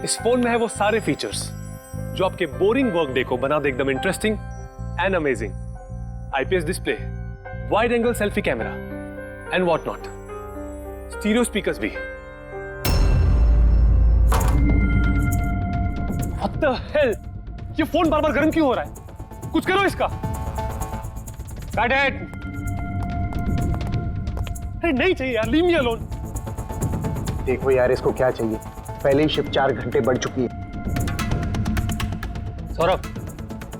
इस फोन में है वो सारे फीचर्स जो आपके बोरिंग वर्क डे को बना दे एकदम interesting and amazing. IPS display, wide angle selfie camera and what not, stereo speakers भी। What the hell? ये फोन बार बार गर्म क्यों हो रहा है? कुछ करो इसका। Cut it! अरे नहीं चाहिए यार, leave me alone। देखो यार इसको क्या चाहिए, पहले ही शिफ्ट 4 घंटे बढ़ चुकी है। सौरभ,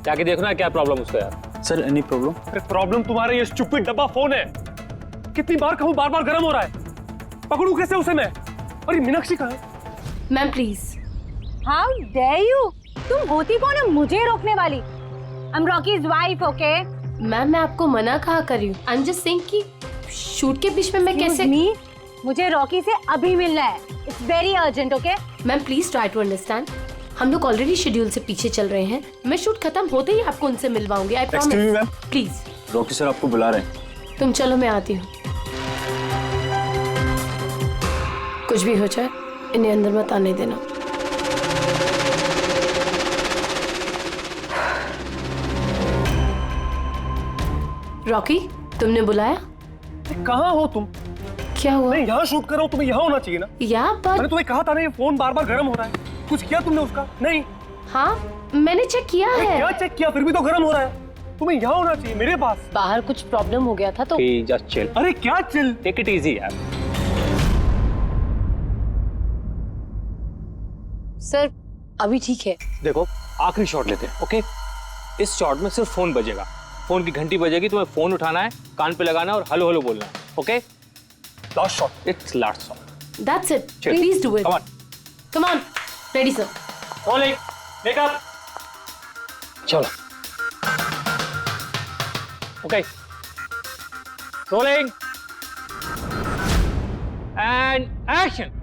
जाके देखना है क्या प्रॉब्लम उसको यार। Sir any problem? अरे प्रॉब्लम तुम्हारा ये स्टूपिड डब्बा फोन है। कितनी बार कहूं, बार बार गर्म हो रहा है। पकड़ू कैसे उसे मैं? और ये मीनाक्षी कहाँ है? Ma'am please. How dare you, तुम होती कौन है मुझे रोकने वाली? I am Rocky's wife, okay? Ma'am मैं आपको मना कहा कर रही हूँ। आई एम जस्ट सेइंग कि शूट के बीच में मैं कैसे। मुझे रॉकी से अभी मिलना है, it's very urgent, okay? Ma'am please try to understand, हम लोग ऑलरेडी शेड्यूल से पीछे चल रहे हैं। मैं शूट खत्म होते ही आपको उनसे मिलवाऊंगी, I promise. Please. Rocky sir आपको बुला रहे हैं। तुम चलो, मैं आती हूँ। कुछ भी हो जाए इन्हें अंदर मत आने देना। रॉकी, तुमने बुलाया? कहाँ हो तुम? क्या हुआ? मैं यहाँ शूट कर रहा हूँ, तुम्हें यहाँ होना चाहिए ना। या पर मैंने तुम्हें कहा था ना ये फोन बार बार गर्म हो रहा है। कुछ किया तुमने उसका? नहीं। हाँ मैंने चेक किया है। क्या चेक किया? फिर भी तो गर्म हो रहा है। तुम्हें यहाँ होना चाहिए मेरे पास। बाहर कुछ प्रॉब्लम हो गया था तो जस्ट चिल। अरे क्या चिल? टेक इट इजी यार। सर अभी ठीक है। देखो आखिरी शॉट लेते हैं, ओके? इस शॉट में सिर्फ फोन बजेगा, फोन की घंटी बजेगी, तुम्हें फोन उठाना है, कान पे लगाना है और हेलो हेलो बोलना है, okay? Last shot. It's last shot. That's it, please do it. Come on, come on. Ready sir. Rolling, makeup, चलो। Okay, rolling and action.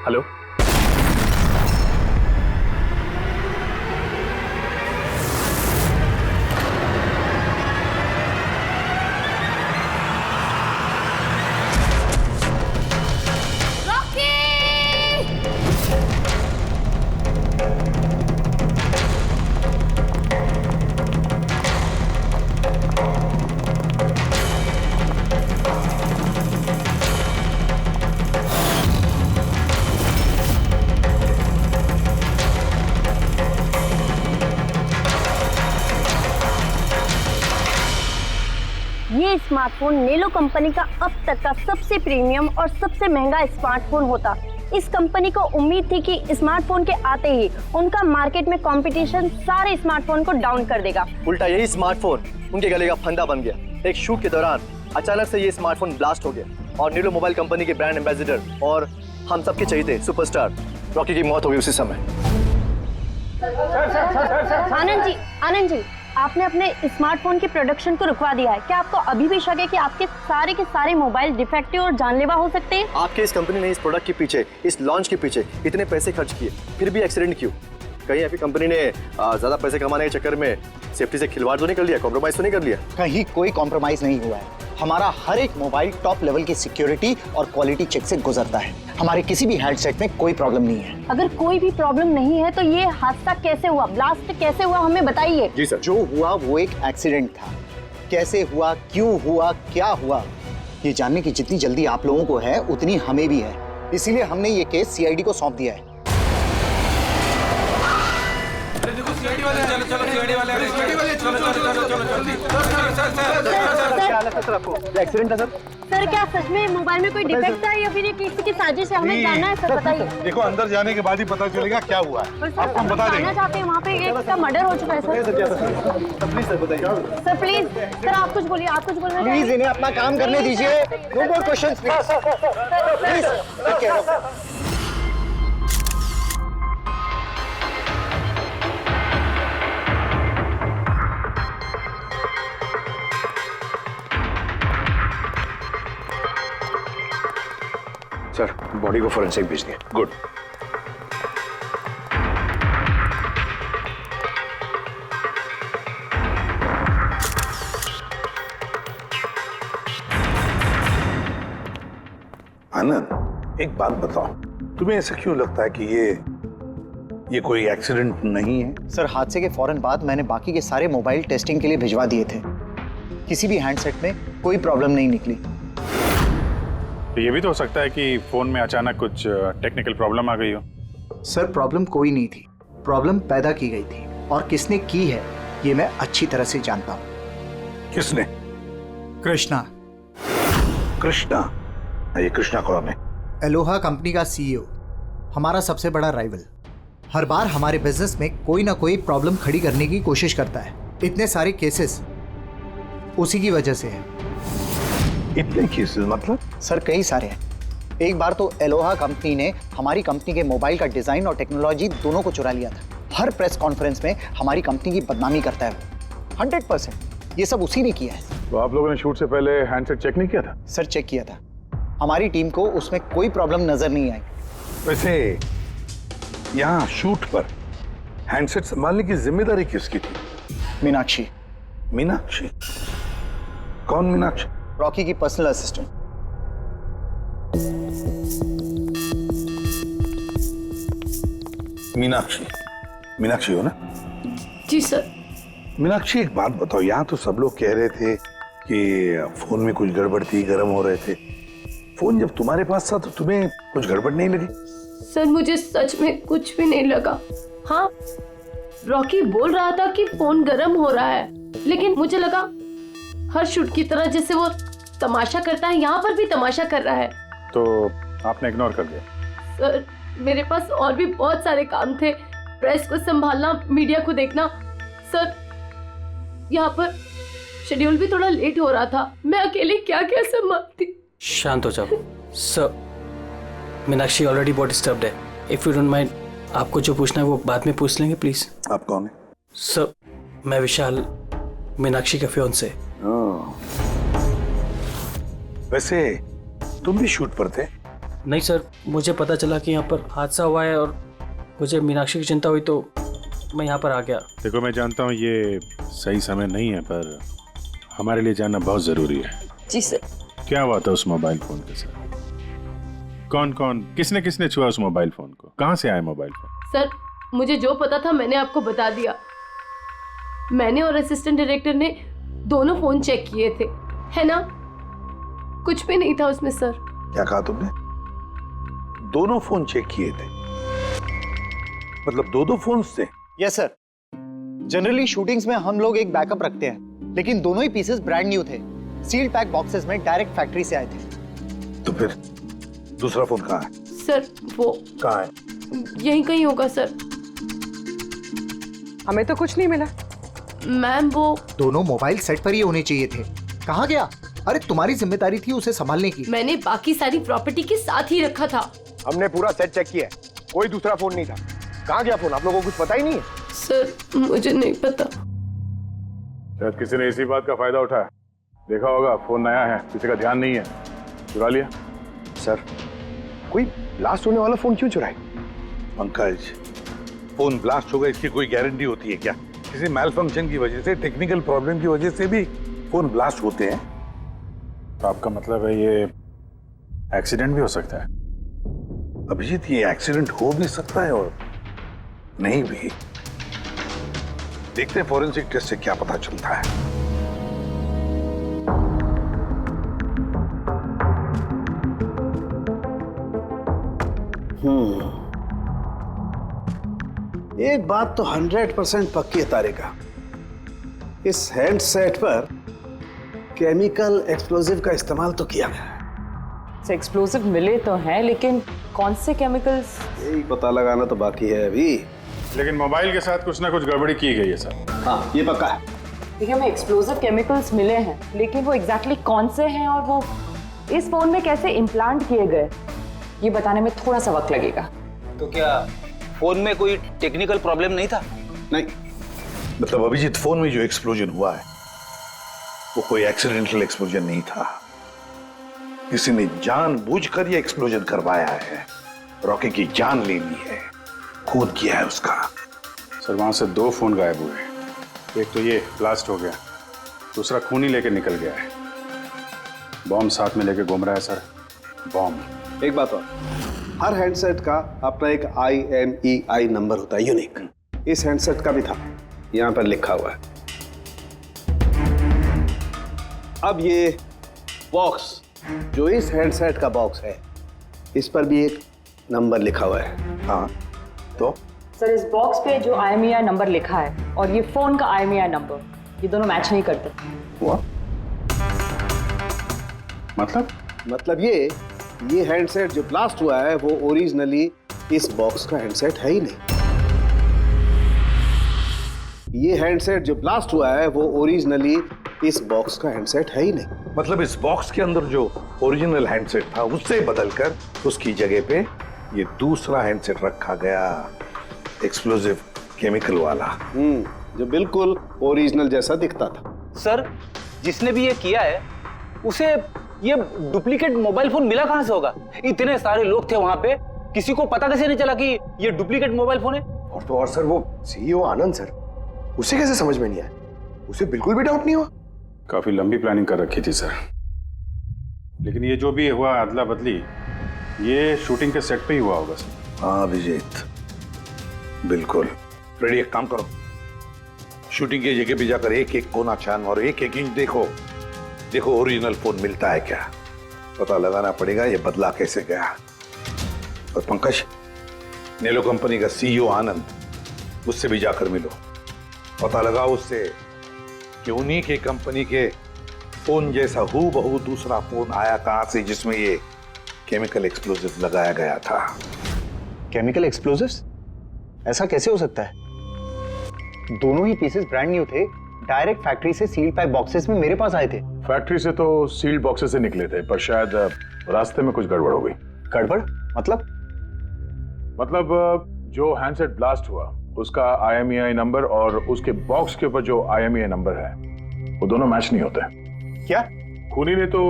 Hello, ये स्मार्टफोन नेलो कंपनी का अब तक का सबसे प्रीमियम और सबसे महंगा स्मार्टफोन होता। इस कंपनी को उम्मीद थी कि स्मार्टफोन के आते ही उनका मार्केट में कंपटीशन सारे स्मार्टफोन को डाउन कर देगा। उल्टा यही स्मार्टफोन उनके गले का फंदा बन गया। एक शूट के दौरान अचानक से ये स्मार्टफोन ब्लास्ट हो गया और नेलो मोबाइल कंपनी के ब्रांड एम्बेसडर और हम सबके चहेते सुपरस्टार रॉकी की मौत हो गई उसी समय। आनंद जी, आपने अपने स्मार्टफोन के प्रोडक्शन को रुकवा दिया है। क्या आपको अभी भी शक है कि आपके सारे के सारे मोबाइल डिफेक्टिव और जानलेवा हो सकते हैं? आपके इस कंपनी ने इस प्रोडक्ट के पीछे, इस लॉन्च के पीछे इतने पैसे खर्च किए, फिर भी एक्सीडेंट क्यों? कहीं आपकी कंपनी ने ज्यादा पैसे कमाने के चक्कर में सेफ्टी से खिलवाड़ तो नहीं कर लिया, कॉम्प्रोमाइज तो नहीं कर लिया? कहीं कोई कॉम्प्रोमाइज नहीं हुआ है। हमारा हर एक मोबाइल टॉप लेवल की सिक्योरिटी और क्वालिटी चेक से गुजरता है। हमारे किसी भी हैंडसेट में कोई प्रॉब्लम नहीं है। अगर कोई भी प्रॉब्लम नहीं है तो ये हादसा कैसे हुआ, ब्लास्ट कैसे हुआ, हमें बताइए। जी सर। जो हुआ वो एक एक्सीडेंट था। कैसे हुआ, क्यों हुआ, क्या हुआ, ये जानने की जितनी जल्दी आप लोगों को है उतनी हमें भी है। इसीलिए हमने ये केस सीआईडी को सौंप दिया है। एक्सीडेंट है सर। सर क्या सच में मोबाइल में कोई डिफेक्ट था या फिर ये किसी की साजिश है? हमें जानना है सर, बताइए। देखो अंदर जाने के बाद ही पता चलेगा क्या हुआ है। आपको हम बता देंगे। जानना चाहते हैं, वहाँ पे एक का मर्डर हो चुका है सर। प्लीज सर बताइए। सर प्लीज, सर आप कुछ बोलिए, आप कुछ बोलना प्लीज चाहिए। इन्हें अपना काम करने दीजिए। No more questions please. Sir body को फोरेंसिक भेज दिया। गुड। आनंद, एक बात बताओ, तुम्हें ऐसा क्यों लगता है कि ये कोई एक्सीडेंट नहीं है? सर, हादसे के फौरन बाद मैंने बाकी के सारे मोबाइल टेस्टिंग के लिए भिजवा दिए थे। किसी भी हैंडसेट में कोई प्रॉब्लम नहीं निकली। तो ये भी तो हो सकता है कि फोन में अचानक कुछ टेक्निकल प्रॉब्लम आ गई हो। सर, प्रॉब्लम कोई नहीं थी, प्रॉब्लम पैदा की गई थी, और किसने की है ये मैं अच्छी तरह से जानता हूँ। किसने? कृष्णा। कृष्णा? ये कृष्णा कौन है? एलोहा कंपनी का सीईओ, हमारा सबसे बड़ा राइवल। हर बार हमारे बिजनेस में कोई ना कोई प्रॉब्लम खड़ी करने की कोशिश करता है। इतने सारे केसेस उसी की वजह से हैं। इतने केसेस मतलब? सर, कई सारे हैं। एक बार तो एलोहा कंपनी ने हमारी कंपनी के मोबाइल का डिजाइन और टेक्नोलॉजी दोनों को चुरा लिया था। हर प्रेस कॉन्फ्रेंस में हमारी कंपनी की बदनामी करता है वो। 100% ये सब उसी ने किया है। तो आप लोगों ने शूट से पहले हैंडसेट चेक नहीं किया था? सर, चेक किया था। हमारी टीम को उसमें कोई प्रॉब्लम नजर नहीं आई। वैसे यहाँ शूट पर हैंडसेट संभालने की जिम्मेदारी किसकी थी? मीनाक्षी। मीनाक्षी? कौन मीनाक्षी? रॉकी की पर्सनल असिस्टेंट। मीनाक्षी? मीनाक्षी हो ना? जी सर। मीनाक्षी, एक बात बताओ, यहाँ तो सब लोग कह रहे थे कि फोन में कुछ गड़बड़ थी, गर्म हो रहे थे। फोन जब तुम्हारे पास था तो तुम्हें कुछ गड़बड़ नहीं लगी? सर, मुझे सच में कुछ भी नहीं लगा। हाँ, रॉकी बोल रहा था कि फोन गर्म हो रहा है, लेकिन मुझे लगा हर शूट की तरह जैसे वो तमाशा करता है, यहाँ पर भी तमाशा कर रहा है। तो आपने इग्नोर कर दिया? सर, मेरे पास और भी बहुत सारे काम थे, प्रेस को संभालना, मीडिया को देखना। सर, यहाँ पर शेड्यूल भी थोड़ा लेट हो रहा था, मैं अकेले क्या क्या संभालती। शांत हो जाओ सर। मीनाक्षी ऑलरेडी बहुत डिस्टर्ब्ड है। इफ यू डोंट माइंड, आपको जो पूछना है वो बाद में पूछ लेंगे प्लीज। आप कौन है? सर, मैं विशाल, मीनाक्षी का फियांसे। वैसे तुम भी शूट पर थे? नहीं सर, मुझे पता चला कि यहाँ पर हादसा हुआ है और मुझे मीनाक्षी की चिंता हुई तो मैं यहाँ पर आ गया। देखो, मैं जानता हूँ ये सही समय नहीं है, पर हमारे लिए जानना बहुत जरूरी है। जी सर। क्या हुआ था उस मोबाइल फोन के साथ? कौन कौन, किसने किसने छुआ उस मोबाइल फोन को? कहाँ से आया मोबाइल फोन? सर, मुझे जो पता था मैंने आपको बता दिया। मैंने और असिस्टेंट डायरेक्टर ने दोनों फोन चेक किए थे, है ना? कुछ भी नहीं था उसमें सर। क्या कहा तुमने? दोनों फोन चेक किए थे? मतलब दो फोन थे? Yes sir. जनरली शूटिंग्स में हम लोग एक बैकअप रखते हैं, लेकिन दोनों ही पीसेस ब्रांड न्यू थे, सील्ड पैक बॉक्सेस में डायरेक्ट फैक्ट्री से आए थे। तो फिर दूसरा फोन कहाँ है? सर, वो कहाँ है? यहीं कहीं होगा सर। हमें तो कुछ नहीं मिला। मैम, वो दोनों मोबाइल सेट पर ही होने चाहिए थे। कहाँ गया? अरे, तुम्हारी जिम्मेदारी थी उसे संभालने की। मैंने बाकी सारी प्रॉपर्टी के साथ ही रखा था। हमने पूरा सेट चेक किया है, कोई दूसरा फोन नहीं था। कहाँ गया फोन? आप लोगों को कुछ पता ही नहीं है? सर, मुझे नहीं पता। शायद किसी ने इसी बात का फायदा उठाया। देखा होगा फोन नया है, किसी का ध्यान नहीं है, चुरा लिया। सर, कोई ब्लास्ट होने वाला फोन क्यों चुराए? पंकज, फोन ब्लास्ट होगा इसकी कोई गारंटी होती है क्या? किसी मैल फंक्शन की वजह से, टेक्निकल प्रॉब्लम की वजह से भी फोन ब्लास्ट होते हैं। तो आपका मतलब है ये एक्सीडेंट भी हो सकता है? अभिजीत, ये एक्सीडेंट हो भी सकता है और नहीं भी। देखते हैं फॉरेंसिक टेस्ट से क्या पता चलता है। एक बात तो 100% पक्की है तारिका, इस हैंडसेट पर केमिकल एक्सप्लोजिव का इस्तेमाल तो किया गया है। एक्सप्लोजिव मिले तो हैं, लेकिन कौन से केमिकल्स? यही पता लगाना तो बाकी है अभी। लेकिन मोबाइल के साथ कुछ ना कुछ गड़बड़ी की गई है सर। हाँ, ये पक्का है। देखिए, हमें एक्सप्लोजिव केमिकल्स मिले हैं, लेकिन वो एग्जैक्टली कौन से हैं और वो इस फोन में कैसे इम्प्लांट किए गए, ये बताने में थोड़ा सा वक्त लगेगा। तो क्या फोन में कोई टेक्निकल प्रॉब्लम नहीं था? नहीं, मतलब अभिजीत, फोन में जो एक्सप्लोजन हुआ है वो कोई एक्सीडेंटल एक्सप्लोजन नहीं था। किसी ने जानबूझकर ये एक्सप्लोजन करवाया है, रॉकी की जान ले ली है, खून किया है उसका। सर, वहां से 2 फोन गायब हुए। एक तो ये ब्लास्ट हो गया, दूसरा खून ही लेके निकल गया है। बॉम्ब साथ में लेके घूम रहा है सर। बॉम्ब। एक बात और, हर हैंडसेट का अपना एक IMEI नंबर होता है, यूनिक। इस हैंडसेट का भी था, यहां पर लिखा हुआ है। अब ये बॉक्स, जो इस हैंडसेट का बॉक्स है, इस पर भी एक नंबर लिखा हुआ है। हाँ तो सर इस बॉक्स पे जो IMEI नंबर लिखा है और ये फोन का IMEI नंबर, ये दोनों मैच नहीं करते। हुआ मतलब ये हैंडसेट जो ब्लास्ट हुआ है वो ओरिजिनली इस बॉक्स का हैंडसेट है ही नहीं। ये हैंडसेट जो ब्लास्ट हुआ है वो ओरिजिनली इस बॉक्स का हैंडसेट है ही नहीं। मतलब इस बॉक्स के अंदर जो ओरिजिनल हैंडसेट था उससे बदलकर उसकी जगह पे ये दूसरा हैंडसेट रखा गया, एक्सप्लोजिव केमिकल वाला। जो बिल्कुल ओरिजिनल जैसा दिखता था। सर, जिसने भी ये किया है उसे ये डुप्लीकेट मोबाइल फोन मिला कहां से होगा? इतने सारे लोग थे वहां पे, किसी को पता कैसे नहीं चला कि ये डुप्लीकेट मोबाइल फोन है? और तो और सर, वो CEO आनंद सर, उसे कैसे समझ में नहीं आया? उसे बिल्कुल भी डाउट नहीं हुआ? काफी लंबी प्लानिंग कर रखी थी सर, लेकिन ये जो भी हुआ अदला बदली, ये शूटिंग के सेट पे ही हुआ होगा सर। हाँ अभिजीत, बिल्कुल। फ्रेडी, एक काम करो, शूटिंग की जगह पे जाकर एक एक कोना छान और एक एक इंच देखो ओरिजिनल फोन मिलता है क्या। पता लगाना पड़ेगा ये बदला कैसे गया। और पंकज, नेलो कंपनी का CEO आनंद, उससे भी जाकर मिलो, पता लगाओ उससे कि उन्हीं के कंपनी के फोन जैसा हूबहू दूसरा फोन आया कहां से जिसमें ये केमिकल एक्सप्लोजिव लगाया गया था। Chemical explosives? ऐसा कैसे हो सकता है? दोनों ही पीसेस ब्रांड न्यू थे, डायरेक्ट फैक्ट्री से सील्ड पैक बॉक्सेस में मेरे पास आए थे। फैक्ट्री से तो सील्ड बॉक्सेस से निकले थे, पर शायद रास्ते में कुछ गड़बड़ हो गई। गड़बड़ मतलब? जो हैंडसेट ब्लास्ट हुआ उसका IMEI नंबर और उसके बॉक्स के ऊपर जो IMEI नंबर है वो दोनों मैच नहीं होते। क्या? खूनी ने तो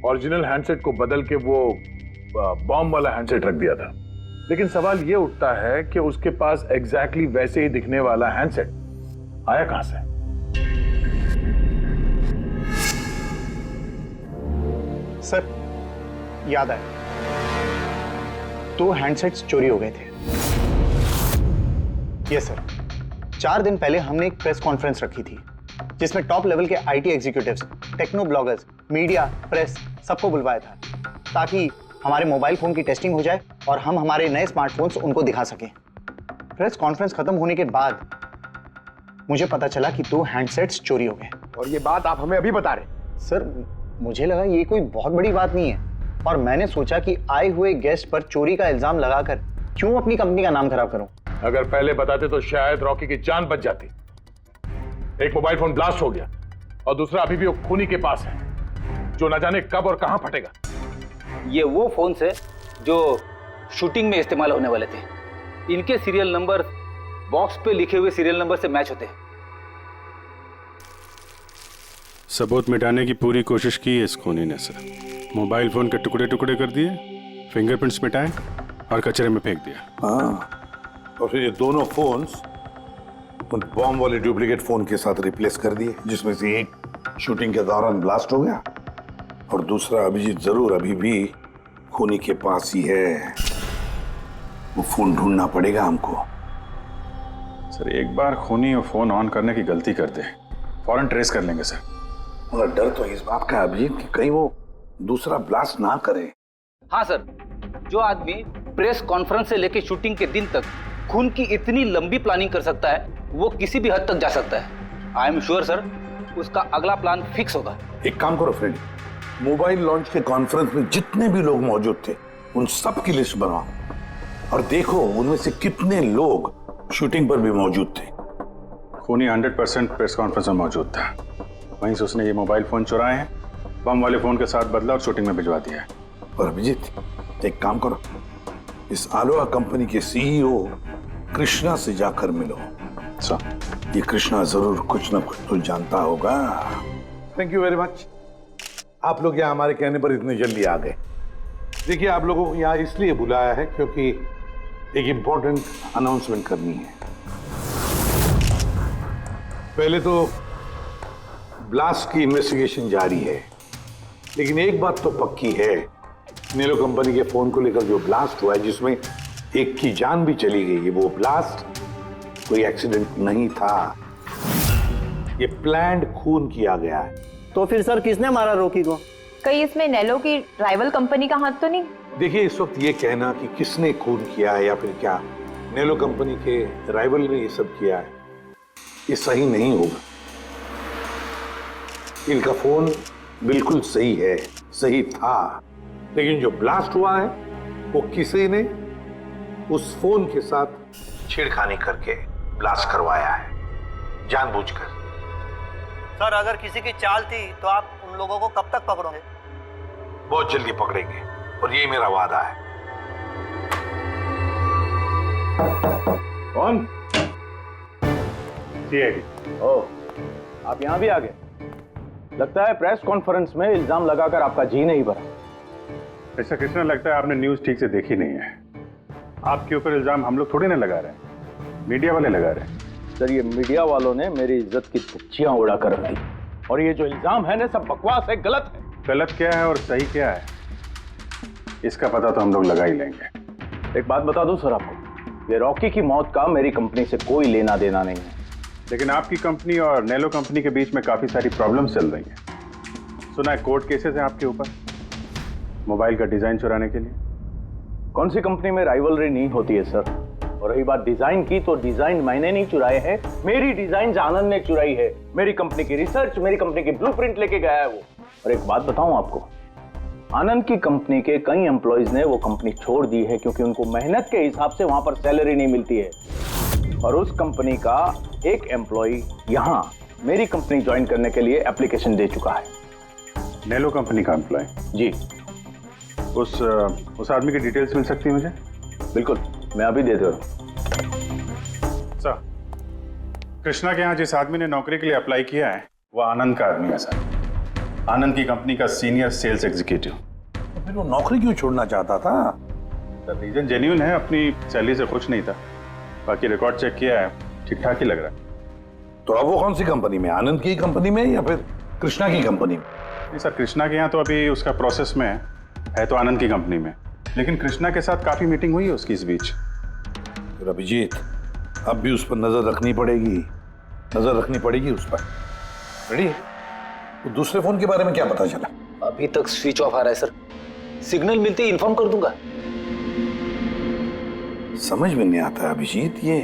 ओरिजिनल हैंडसेट को बदल के वो बॉम्ब वाला हैंडसेट रख दिया था, लेकिन सवाल ये उठता है कि उसके पास एग्जैक्टली वैसे ही दिखने वाला हैंडसेट आया कहां से? सर, याद आया, 2 हैंडसेट्स चोरी हो गए थे। यस सर, 4 दिन पहले हमने एक प्रेस कॉन्फ्रेंस रखी थी जिसमें टॉप लेवल के IT executives, techno bloggers, media, press सबको बुलवाया था ताकि हमारे मोबाइल फोन की टेस्टिंग हो जाए और हम हमारे नए स्मार्टफोन्स उनको दिखा सकें। प्रेस कॉन्फ्रेंस खत्म होने के बाद मुझे पता चला कि 2 हैंडसेट्स चोरी हो गए। और ये बात आप हमें अभी बता रहे? सर, मुझे लगा ये कोई बहुत बड़ी बात नहीं है और मैंने सोचा कि आए हुए गेस्ट पर चोरी का इल्जाम लगाकर क्यों अपनी कंपनी का नाम खराब करूं। अगर पहले बताते तो शायद रॉकी की जान बच जाती। एक मोबाइल फोन ब्लास्ट हो गया और दूसरा अभी भी वो खूनी के पास है, जो न जाने कब और कहां फटेगा। ये वो फोन है जो शूटिंग में इस्तेमाल होने वाले थे। इनके सीरियल नंबर बॉक्स पे लिखे हुए सीरियल नंबर से मैच होते हैं। सबूत मिटाने की पूरी कोशिश की है इस खूनी ने सर। मोबाइल फोन के टुकड़े टुकड़े कर दिए, फिंगरप्रिंट्स मिटाए और कचरे में फेंक दिया। हाँ, और फिर ये दोनों फोन्स उन बॉम्ब वाले डुप्लीकेट फोन के साथ रिप्लेस कर दिए, जिसमें से एक शूटिंग के दौरान ब्लास्ट हो गया और दूसरा अभिजीत जरूर अभी भी खूनी के पास ही है। वो फोन ढूंढना पड़ेगा हमको। सर, एक बार खूनी वो फोन ऑन करने की गलती कर दे, फौरन ट्रेस कर लेंगे सर। मगर डर तो इस बात का अभिजीत कि कहीं वो दूसरा ब्लास्ट ना करे। हाँ सर, जो आदमी प्रेस कॉन्फ्रेंस से लेकर शूटिंग के दिन तक खून की इतनी लंबी प्लानिंग कर सकता है, वो किसी भी हद तक जा सकता है। आई एम श्योर सर, उसका अगला प्लान फिक्स होगा। एक काम करो फ्रेडी, मोबाइल लॉन्च के कॉन्फ्रेंस में जितने भी लोग मौजूद थे उन सब की लिस्ट बनवाओ और देखो उनमें से कितने लोग शूटिंग पर भी मौजूद थे। खूनी 100% प्रेस कॉन्फ्रेंस में मौजूद था, वहीं से उसने ये मोबाइल फोन चुराए हैं, बम वाले फोन के साथ बदला और शूटिंग में भिजवा दिया है। और अभिजीत, एक काम करो, इस आलोहा कंपनी के CEO कृष्णा से जाकर मिलो। सर, ये कृष्णा जरूर कुछ ना कुछ तो जानता होगा। Thank you very much. आप लोग यहाँ हमारे कहने पर इतने जल्दी आ गए। देखिए, आप लोगों को यहाँ इसलिए बुलाया है क्योंकि एक इंपॉर्टेंट अनाउंसमेंट करनी है। पहले तो ब्लास्ट की इन्वेस्टिगेशन जारी है, लेकिन एक बात तो पक्की है नेलो कंपनी के फोन को लेकर जो ब्लास्ट हुआ है, जिसमें एक की जान भी चली गई है, वो ब्लास्ट कोई एक्सीडेंट नहीं था, ये प्लान्ड खून किया गया है। तो फिर सर किसने मारा रॉकी को? कहीं इसमें नेलो की राइवल कंपनी का हाथ तो नहीं? देखिए, इस वक्त ये कहना कि किसने खून किया है या फिर क्या नेलो कंपनी के राइवल ने ये सब किया है, ये सही नहीं होगा। इनका फोन बिल्कुल सही है, सही था, लेकिन जो ब्लास्ट हुआ है वो किसी ने उस फोन के साथ छेड़खानी करके ब्लास्ट करवाया है, जानबूझकर। सर अगर किसी की चाल थी तो आप उन लोगों को कब तक पकड़ोगे? बहुत जल्दी पकड़ेंगे, और ये मेरा वादा है। कौन? सीआईडी। ओह, आप यहाँ भी आ गए। लगता है प्रेस कॉन्फ्रेंस में इल्जाम लगाकर आपका जी नहीं भरा। ऐसा कृष्णा, लगता है आपने न्यूज ठीक से देखी नहीं है। आपके ऊपर इल्जाम हम लोग थोड़ी ना लगा रहे हैं, मीडिया वाले लगा रहे हैं। सर, ये मीडिया वालों ने मेरी इज्जत की धज्जियां उड़ा कर रख दी, और ये जो इल्जाम है ना, सब बकवास है, गलत है। गलत क्या है और सही क्या है, इसका पता तो हम लोग लगा ही लेंगे। एक बात बता दूं सर आपको, ये रॉकी की मौत का मेरी कंपनी से कोई लेना देना नहीं है। लेकिन आपकी कंपनी और नेलो कंपनी के बीच में काफी सारी प्रॉब्लम्स चल रही हैं। सुना है कोर्ट केसेस हैं आपके ऊपर मोबाइल का डिजाइन चुराने के लिए। कौन सी कंपनी में राइवलरी नहीं होती है सर? और रही बात डिजाइन की, तो डिजाइन मैंने नहीं चुराए हैं, मेरी डिजाइन आनंद ने चुराई है। मेरी कंपनी की रिसर्च, मेरी कंपनी की ब्लूप्रिंट लेके गया है वो। और एक बात बताऊं आपको, आनंद की कंपनी के कई एम्प्लॉइज ने वो कंपनी छोड़ दी है क्योंकि उनको मेहनत के हिसाब से वहां पर सैलरी नहीं मिलती है। और उस कंपनी का एक एम्प्लॉय यहां मेरी कंपनी ज्वाइन करने के लिए एप्लीकेशन दे चुका है। नेलो कंपनी का एम्प्लॉय? जी। उस आदमी की डिटेल्स मिल सकती है मुझे? बिल्कुल, मैं अभी दे दे रहा हूं। सर, कृष्णा के यहाँ जिस आदमी ने नौकरी के लिए अप्लाई किया है वो आनंद का आदमी है सर। आनंद की कंपनी का सीनियर सेल्स एग्जीक्यूटिव। तो फिर वो नौकरी क्यों छोड़ना चाहता था? सर, रीजन जेन्युइन है, अपनी सैलरी से खुश नहीं था। बाकी रिकॉर्ड चेक किया है, ठीक ठाक ही लग रहा है। तो अब वो कौन सी कंपनी में, आनंद की कंपनी में या फिर कृष्णा की कंपनी में? नहीं सर, कृष्णा के यहाँ तो अभी उसका प्रोसेस में है तो आनंद की कंपनी में, लेकिन कृष्णा के साथ काफी मीटिंग हुई है उसकी इस बीच। फिर अभिजीत, अब भी उस पर नजर रखनी पड़ेगी, नजर रखनी पड़ेगी उस पर। रेडी? तो दूसरे फोन के बारे में क्या पता चला? अभी तक स्विच ऑफ आ रहा है सर, सिग्नल मिलते ही इन्फॉर्म कर दूंगा। समझ में नहीं आता अभिजीत, ये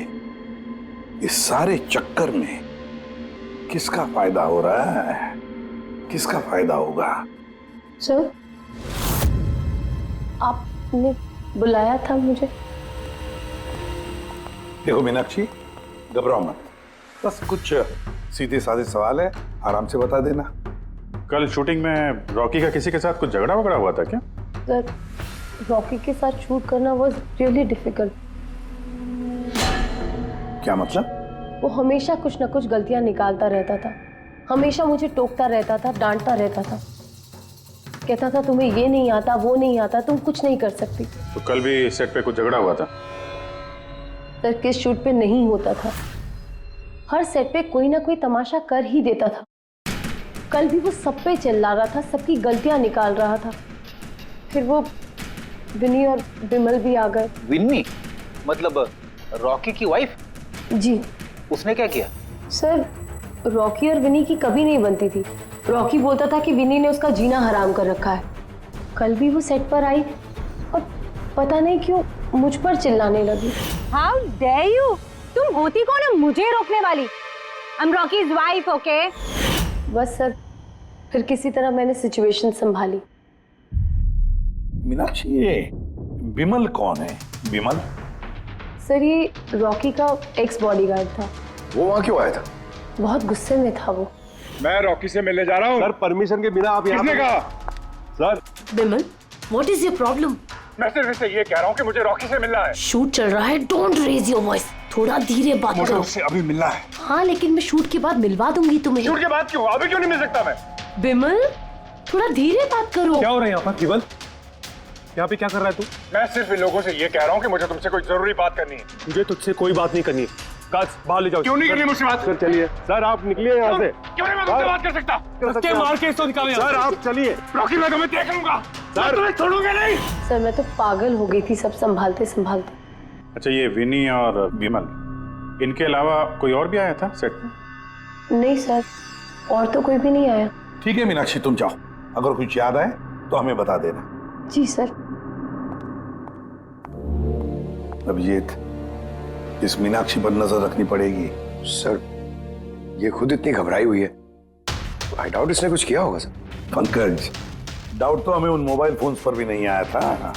इस सारे चक्कर में किसका फायदा हो रहा है, किसका फायदा होगा? सर, आपने बुलाया था मुझे? देखो मीनाक्षी, घबराओ मत, बस कुछ सीधे साधे सवाल है, आराम से बता देना। कल शूटिंग में रॉकी का किसी के साथ कुछ झगड़ा वगड़ा हुआ था क्या? सर, रॉकी के साथ शूट करना वाज रियली डिफिकल्ट। क्या मतलब? वो हमेशा कुछ ना कुछ गलतियां निकालता रहता था, हमेशा मुझे टोकता रहता था, डांटता रहता था, कहता था तुम्हें ये नहीं आता, वो नहीं आता, तुम कुछ नहीं कर सकती। तो कल भी सेट पे कुछ झगड़ा हुआ था? सर, किस शूट पे नहीं होता था, हर सेट पे कोई ना कोई तमाशा कर ही देता था। कल भी वो सब पे चिल्ला रहा था, सबकी गलतियां निकाल रहा था। फिर वो विनी और विमल भी आ गए। विन्नी मतलब रॉकी की वाइफ? जी। उसने क्या किया? सर, रॉकी और विनी की कभी नहीं बनती थी। रॉकी बोलता था कि विनी ने उसका जीना हराम कर रखा है। कल भी वो सेट पर आई और पता नहीं क्यों मुझ पर चिल्लाने लगी। How dare you! तुम होती कौन है मुझे रोकने वाली? I am Rocky's wife, okay? बस सर, फिर किसी तरह मैंने सिचुएशन संभाली। मीनाक्षी, ये विमल कौन है? विमल? सर, ये रॉकी का एक्स बॉडीगार्ड था। वो वहां क्यों आया था? बहुत गुस्से में था वो। मैं रॉकी से मिलने जा रहा हूँ। सर, परमिशन के बिना आप यहाँ किसने कहा? Sir, Vimal, what is your problem? मैं सिर्फ इससे ये कह रहा हूँ कि मुझे रॉकी से मिलना है। शूट चल रहा है, डोंट रेज योर वॉइस, थोड़ा धीरे बात मुझे करो। उससे अभी मिलना है। हाँ, लेकिन मैं शूट के बाद मिलवा दूंगी तुम्हें। शूट के बाद क्यों? अभी क्यों नहीं मिल सकता मैं? विमल, थोड़ा धीरे बात करो। क्या हो रहा है यहाँ पर विमल? यहाँ पे क्या कर रहा है तू? मैं सिर्फ इन लोगों से ये कह रहा हूँ कि मुझे तुमसे कोई जरूरी बात करनी है। मुझे तुझसे कोई बात नहीं करनी है। काज, बाहर ले जाओ। क्यों नहीं करनी मुझसे बात? सर चलिए। सर, आप निकलिए यहाँ से। क्यों नहीं मैं तुमसे बात कर सकता? मार के इसको निकालो यहाँ से। सर, आप चलिए। रॉकी, मैं तुम्हें देख लूंगा। सर तुम्हें छोड़ूंगा नहीं। सर मैं तो पागल हो गई थी सब संभालते संभालते। अच्छा, ये विनी और विमल, इनके अलावा कोई और भी आया था सेट पे? नहीं सर, और तो कोई भी नहीं आया। ठीक है मीनाक्षी, तुम जाओ, अगर कुछ याद आए तो हमें बता देना। जी सर। अभिजीत, इस मीनाक्षी पर नजर रखनी पड़ेगी। सर ये खुद इतनी घबराई हुई है, आई डाउट इसने कुछ किया होगा सर। पंकज, डाउट तो हमें उन मोबाइल फोन्स पर भी नहीं आया था,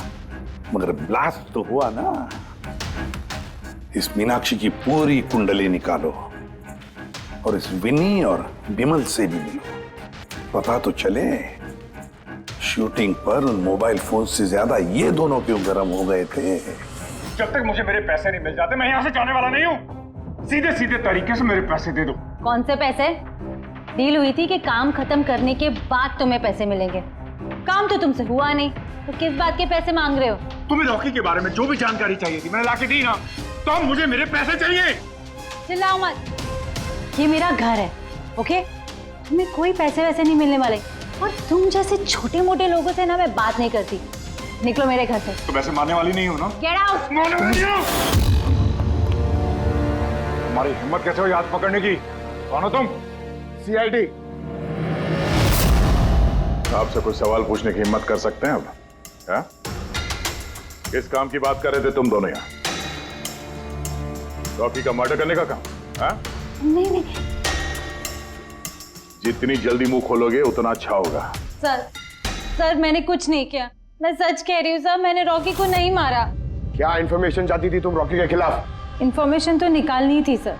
मगर ब्लास्ट तो हुआ ना। इस मीनाक्षी की पूरी कुंडली निकालो और इस विनी और विमल से भी मिलो, पता तो चले शूटिंग पर उन मोबाइल फोन से ज्यादा ये दोनों क्यों गर्म हो गए थे। जब तक मुझे मेरे पैसे नहीं मिल जाते मैं यहाँ से जाने वाला नहीं हूँ। सीधे सीधे तरीके से मेरे पैसे दे दो। कौन से पैसे? डील हुई थी कि काम खत्म करने के बाद तुम्हें पैसे मिलेंगे। काम तो तुमसे हुआ नहीं, तो किस बात के पैसे मांग रहे हो? तुम्हें रॉकी के बारे में जो भी जानकारी चाहिए थी मैंने लाके दी ना, तो अब मुझे मेरे पैसे चाहिए। चिल्लाओ मत, ये मेरा घर है, ओके? तुम्हें कोई पैसे वैसे नहीं मिलने वाले, और तुम जैसे छोटे मोटे लोगों से ना मैं बात नहीं करती। निकलो मेरे घर से। तो वैसे मारने वाली नहीं हो ना? Get out. मारने वाली नहीं हो। तुम्हारी हिम्मत कैसे हुई हाथ पकड़ने की? कौन हो तुम? सीआईडी। आपसे कोई सवाल पूछने की हिम्मत कर सकते हैं अब? क्या? किस काम की बात कर रहे थे तुम दोनों यहाँ? रॉकी का मर्डर करने का काम? हाँ? नहीं। जितनी जल्दी मुंह खोलोगे उतना अच्छा होगा। सर मैंने कुछ नहीं किया, मैं सच कह रही हूँ सर, मैंने रॉकी को नहीं मारा। क्या इन्फॉर्मेशन चाहती थी तुम रॉकी के खिलाफ? इन्फॉर्मेशन तो निकालनी थी सर,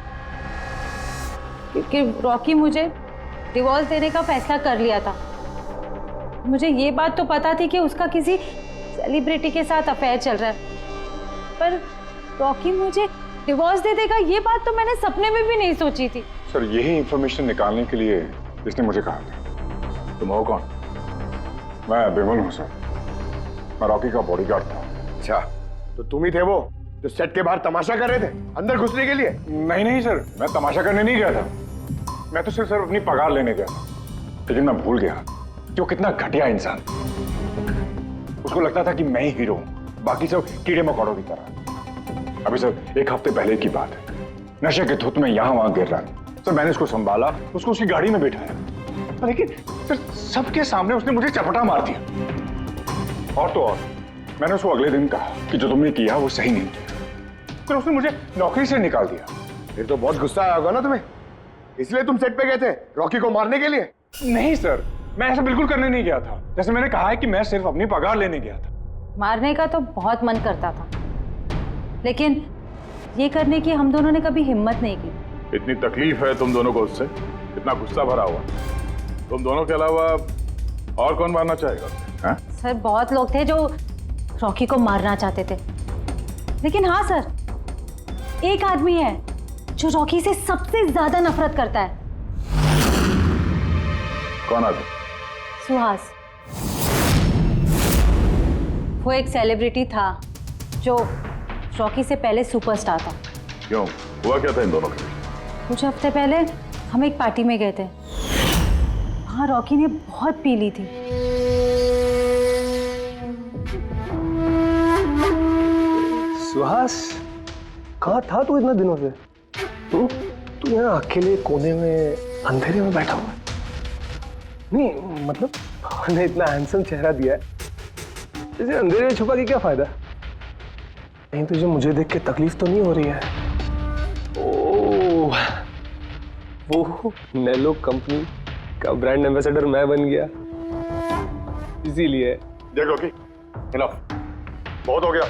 क्योंकि रॉकी मुझे डिवोर्स देने का फैसला कर लिया था। मुझे ये बात तो पता थी कि उसका किसी सेलिब्रिटी के साथ अफेयर चल रहा है, पर रॉकी मुझे डिवोर्स दे देगा ये बात तो मैंने सपने में भी नहीं सोची थी। सर यही इंफॉर्मेशन निकालने के लिए इसने मुझे कहा था। तुम हो कौन? मैं विमल हूँ सर, मैं रॉकी का बॉडीगार्ड था। अच्छा, तो तुम ही थे वो जो सेट के बाहर तमाशा कर रहे थे अंदर घुसने के लिए? नहीं सर, मैं तमाशा करने नहीं गया था। मैं तो सिर्फ अपनी पगार लेने गया था। लेकिन मैं भूल गया कि वो कितना घटिया इंसान। उसको लगता था कि मैं ही हीरो हूँ, बाकी सब कीड़े मकोड़ों की तरह। अभी सर 1 हफ्ते पहले की बात है, नशे के धुत में यहाँ वहां गिर रहा है। सर मैंने उसको संभाला, उसको उसकी गाड़ी में बैठाया, लेकिन सर सबके सामने उसने मुझे चपटा मार दिया। और तो और मैंने उसको अगले दिन कहा कि जो तुमने किया वो सही नहीं किया, तो उसने मुझे नौकरी से निकाल दिया। फिर तो बहुत गुस्सा आया होगा ना तुम्हें, इसलिए तुम सेट पे गए थे रॉकी को मारने के लिए? नहीं सर, मैं ऐसा बिल्कुल करने नहीं गया था। जैसे मैंने कहा है कि मैं सिर्फ अपनी पगार लेने गया था। मारने का तो बहुत मन करता था, लेकिन ये करने की हम दोनों ने कभी हिम्मत नहीं की। इतनी तकलीफ है तुम दोनों को उससे, इतना गुस्सा भरा हुआ। तुम दोनों के अलावा और कौन मारना चाहेगा? हाँ? सर बहुत लोग थे जो रॉकी को मारना चाहते थे, लेकिन हाँ सर, एक आदमी है जो रॉकी से सबसे ज्यादा नफरत करता है। कौन आदमी? सुहास। वो एक सेलिब्रिटी था जो रॉकी से पहले सुपरस्टार था। क्यों, हुआ क्या था इन दोनों के बीच? कुछ हफ्ते पहले हम एक पार्टी में गए थे, वहां रॉकी ने बहुत पी ली थी। सुहास, कहाँ था तू इतने दिनों से? तू यहाँ अकेले कोने में अंधेरे में बैठा हुआ? नहीं मतलब ने इतना हैंडसम चेहरा दिया है, इसे अंधेरे में छुपा के क्या फायदा? नहीं तुझे मुझे देख के तकलीफ तो नहीं हो रही है? ओह, वो नेलो कंपनी का ब्रांड एम्बेसडर मैं बन गया, इसीलिए। देख रॉकी, इनफ, बहुत हो गया।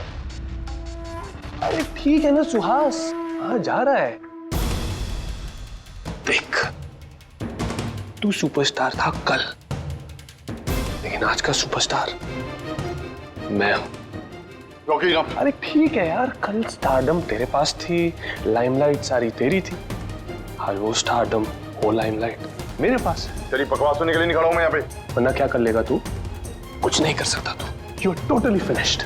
अरे ठीक है ना सुहास, हाँ जा रहा है। देख, तू सुपरस्टार था कल, लेकिन आज का सुपरस्टार मैं हूं। रॉकी, अरे ठीक है यार, कल स्टारडम तेरे पास थी, लाइमलाइट सारी तेरी थी, आज वो स्टारडम वो लाइमलाइट मेरे पास है। तेरी बकवास सुनने के लिए निकला हूं मैं यहाँ पे। वरना क्या कर लेगा तू? कुछ नहीं कर सकता तू, यू आर टोटली फिनिश्ड।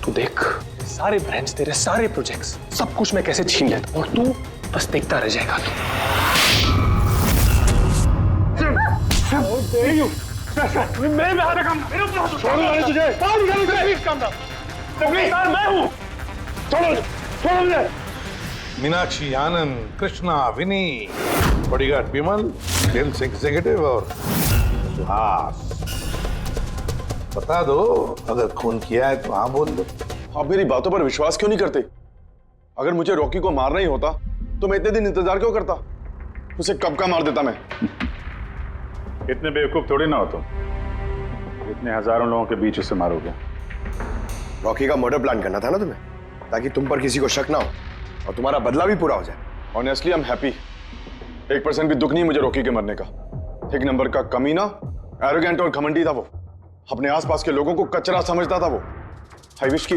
तू देख, सारे ब्रांड्स, तेरे सारे प्रोजेक्ट्स, सब कुछ मैं कैसे छीन लेता हूं और तू बस देखता रह जाएगा। तू मेरे पे हाथ काम मेरे ऊपर हाथ छोड़ो मैंने तुझे बाहर निकाल प्लीज काम डाउन प्लीज यार मैं हूं छोड़ो छोड़ो मुझे मीनाक्षी आनंद कृष्णा विनी बॉडीगार्ड विमल सेल्स एग्जीक्यूटिव और सुहास बता दो अगर खून किया है तो हाँ बोल दो। आप मेरी बातों पर विश्वास क्यों नहीं करते? अगर मुझे रॉकी को मारना ही होता तो मैं इतने दिन इंतजार क्यों करता? उसे कब का मार देता मैं। इतने बेवकूफ थोड़ी ना हो तुम, इतने हजारों लोगों के बीच उसे मारोगे। रॉकी का मर्डर प्लान करना था ना तुम्हें, ताकि तुम पर किसी को शक ना हो और तुम्हारा बदला भी पूरा हो जाए। Honestly I am happy. 1% भी दुख नहीं मुझे रॉकी के मरने का। एक नंबर का कमीना, एरोगेंट और घमंडी था वो। अपने आसपास के लोगों को कचरा समझता था वो। आई विश कि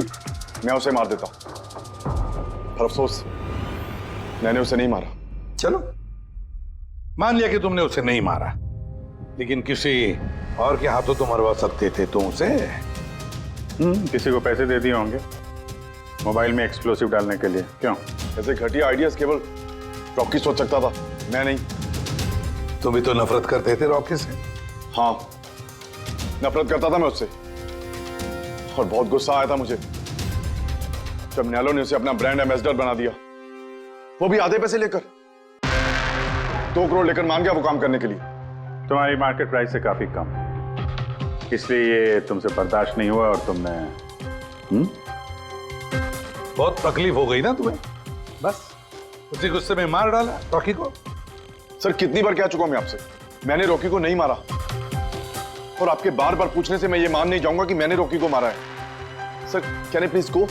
मैं उसे मार देता, पर अफसोस मैंने उसे नहीं मारा। चलो मान लिया कि तुमने उसे नहीं मारा, लेकिन किसी और के हाथों तो मरवा सकते थे तुम उसे। किसी को पैसे दे दिए होंगे मोबाइल में एक्सप्लोसिव डालने के लिए। क्यों? ऐसे घटिया आइडियाज केवल रॉकी सोच सकता था, मैं नहीं। तुम भी तो नफरत करते थे रॉकी से। हाँ, नफरत करता था मैं उससे, और बहुत गुस्सा आया था मुझे जब नैलो ने उसे अपना ब्रांड एम्बेसडर बना दिया, वो भी आधे पैसे लेकर। 2 करोड़ लेकर मान गया वो काम करने के लिए। तुम्हारी मार्केट प्राइस से काफी कम, इसलिए ये तुमसे बर्दाश्त नहीं हुआ और तुमने बहुत तकलीफ हो गई ना तुम्हें, बस उसी गुस्से में मार डाला रॉकी को। सर कितनी बार कह चुका हूं मैं आपसे, मैंने रॉकी को नहीं मारा, और आपके बार बार पूछने से मैं ये मान नहीं जाऊंगा कि मैंने रॉकी को मारा है। Sir can I please go?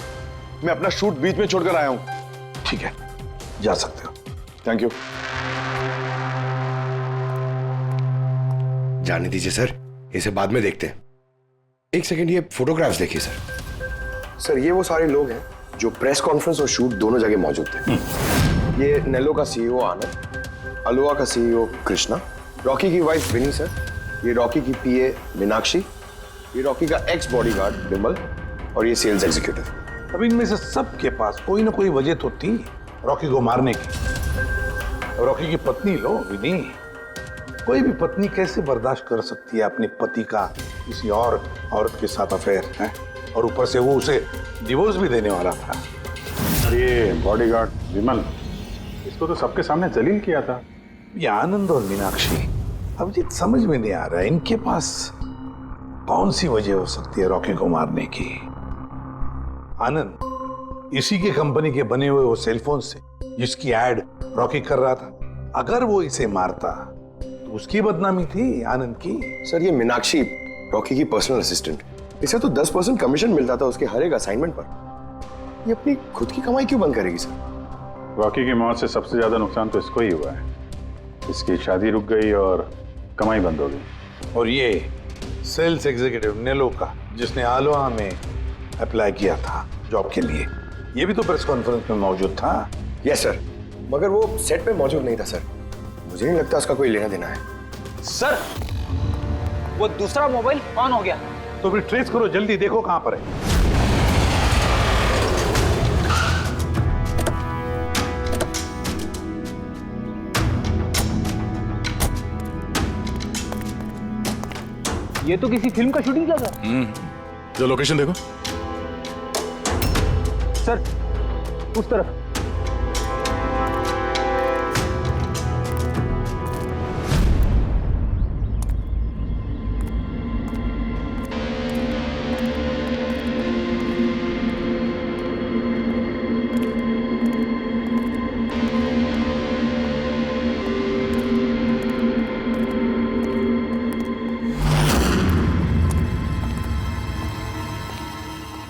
मैं अपना शूट बीच में छोड़कर आया हूं। ठीक है, जा सकते हो। Thank you. जाने दीजिए सर, इसे बाद में देखते हैं। एक सेकंड, ये फोटोग्राफ्स देखिए सर। सर ये वो सारे लोग हैं जो प्रेस कॉन्फ्रेंस और शूट दोनों जगह मौजूद थे। ये नेलो का सीईओ आनंद, अलोहा का सीईओ कृष्णा, रॉकी की वाइफ विनी सर, ये रॉकी की पीए मीनाक्षी, ये रॉकी का एक्स बॉडीगार्ड विमल, और ये सेल्स एग्जीक्यूटिव। अब इनमें से सबके पास कोई ना कोई वजह तो थी रॉकी को मारने की। रॉकी की पत्नी लो विनी, कोई भी पत्नी कैसे बर्दाश्त कर सकती है अपने पति का किसी और औरत के साथ अफेयर है, और ऊपर से वो उसे डिवोर्स भी देने वाला था। ये बॉडीगार्ड विमल, इसको तो सबके सामने जलील किया था। ये आनंद और मीनाक्षी, अब ये समझ में नहीं आ रहा है इनके पास कौन सी वजह हो सकती है रॉकी को मारने की। आनंद इसी के कंपनी के बने हुए वो सेलफोन से जिसकी एड रॉकी कर रहा था, अगर वो इसे मारता तो उसकी बदनामी थी आनंद की। सर ये मीनाक्षी रॉकी की पर्सनल असिस्टेंट, इसे तो 10% कमीशन मिलता था उसके हर एक असाइनमेंट पर। ये अपनी खुद की कमाई क्यों बंद करेगी सर? रॉकी की मौत से सबसे ज्यादा नुकसान तो इसको ही हुआ है। इसकी शादी रुक गई और कमाई बंद हो गई। और ये सेल्स एग्जीक्यूटिव नेलो का, जिसने आलोहा में अप्लाई किया था जॉब के लिए, ये भी तो प्रेस कॉन्फ्रेंस में मौजूद था। यस सर, मगर वो सेट पे मौजूद नहीं था सर। मुझे नहीं लगता उसका कोई लेना देना है। सर वो दूसरा मोबाइल ऑन हो गया। तो फिर ट्रेस करो, जल्दी देखो कहां पर है। ये तो किसी फिल्म का शूटिंग लगा। जो लोकेशन देखो सर, उस तरफ।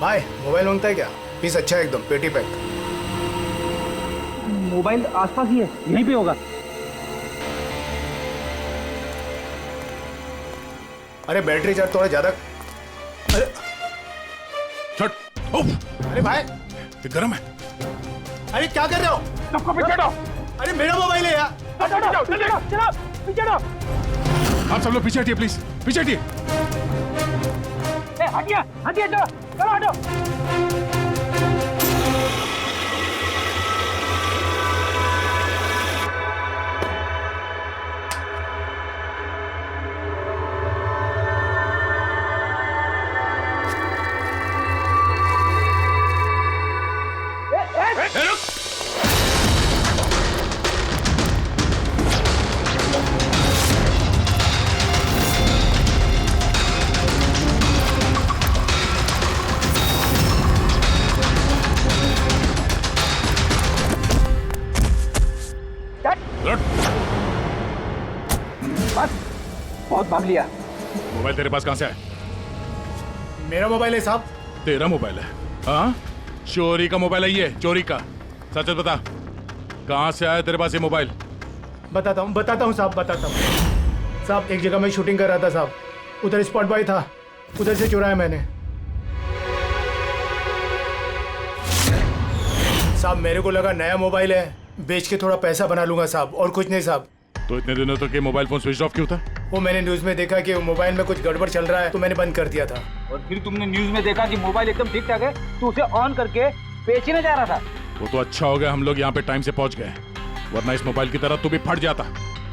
भाई मोबाइल मांगता है क्या? पीस अच्छा है एकदम, पेटी पैक। मोबाइल आसपास ही है, यहीं पे होगा। अरे बैटरी चार्ज थोड़ा ज्यादा। अरे छट, अरे भाई ये गर्म है। अरे क्या कर रहे हो? सबको पीछे हटो। अरे मेरा मोबाइल है यार। आप सब लोग पीछे हटिए प्लीज, पीछे हटिए। हटिए हटिए, चलो चलो हटो। भाग लिया। मोबाइल तेरे पास कहां से आया? मेरा मोबाइल है साहब। तेरा मोबाइल है? हाँ, चोरी का मोबाइल है ये, चोरी का। सच सच बता, कहां से आया तेरे पास ये मोबाइल? बताता हूँ साहब, बताता हूँ साहब। एक जगह मैं शूटिंग कर रहा था साहब, उधर स्पॉट बॉय था, उधर से चुराया मैंने साहब। मेरे को लगा नया मोबाइल है, बेच के थोड़ा पैसा बना लूंगा साहब, और कुछ नहीं साहब। तो इतने दिनों तक ये मोबाइल फोन स्विच ऑफ क्यों था? वो मैंने न्यूज में देखा कि मोबाइल में कुछ गड़बड़ चल रहा है, तो मैंने बंद कर दिया था। और फिर तुमने न्यूज में देखा कि मोबाइल एकदम ठीक ठाक है, तो उसे ऑन करके बेचने जा रहा था। वो तो अच्छा हो गया हम लोग यहाँ पे टाइम से पहुंच गए, वरना इस मोबाइल की तरह तू भी फट जाता।